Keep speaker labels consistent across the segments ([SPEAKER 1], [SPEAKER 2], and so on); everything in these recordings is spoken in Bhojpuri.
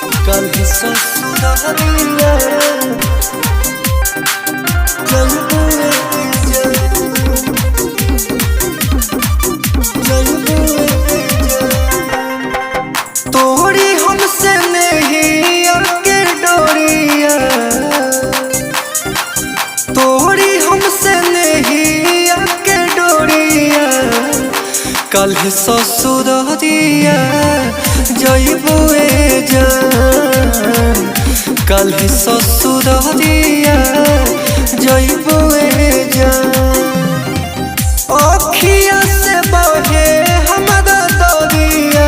[SPEAKER 1] कल ससुरालिया तोरी हमसे नहीं आके डोरिया, तोरी हमसे नहीं आके डोरिया, कल ससुरालिया जइबुए जान, कल ससुरालिया जइबुए जान। अखिया से बहे हमारा दरिया,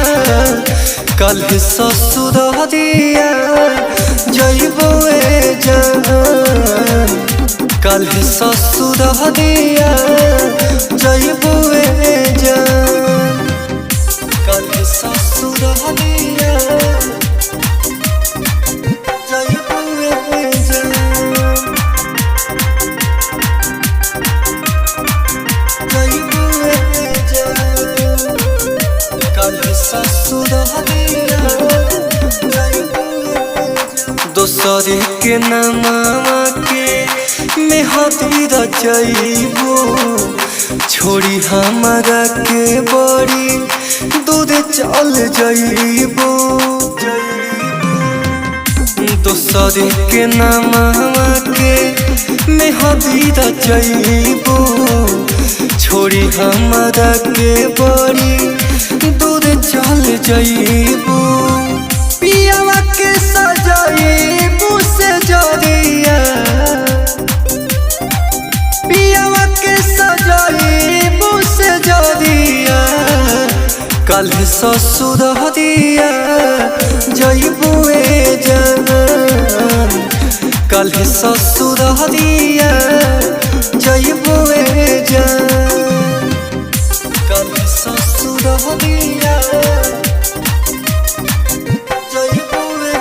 [SPEAKER 1] कल ससुरालिया जइबुए जान, कल ससुरालिया जइबुए जान, कल ससुरालिया जइबुए जान, जइबुए जान, कल ससुरालिया दोसरे के नामा के मेहदी रचइबो, छोड़ी हमारा के बड़ी दूर चल जइबो। दोसरे के नामा के मेहदी रचइबो, छोड़ी हमारा के बड़ी दूर चल जइबो। पियावा के सजाइबो से जरिया, पियावा के सजाइबो से जरिया, कल ससुरालिया जइबुए जान, कल ससुरालिया जइबुए जान, कल ससुरालिया जइबुए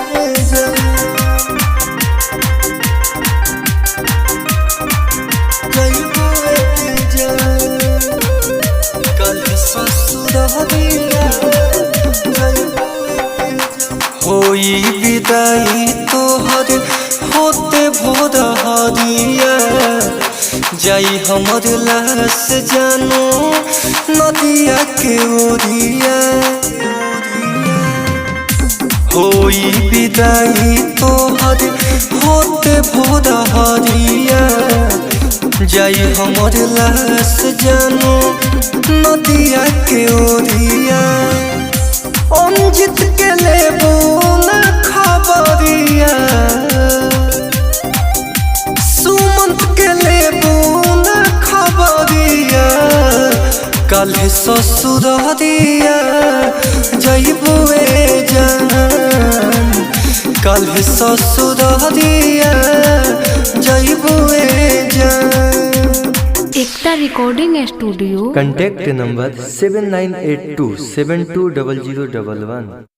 [SPEAKER 1] जान, जइबुए जान, कल ससुरालिया होई विदाई तोहर होते भोर हरिया, जाई हमर लाश जानो नदिया के ओरिया। होई विदाई तोहर होते भोर हरिया, जाई हमर लाश जानो नदिया के ओरिया। अंजित के लेबो न खबरिया, सुमंत के लेबो न खबरिया, कल ससुरालिया जइबुए जान, कल ससुरालिया जइबुए जान।
[SPEAKER 2] एकता रिकॉर्डिंग स्टूडियो।
[SPEAKER 3] Contact number 7982720011।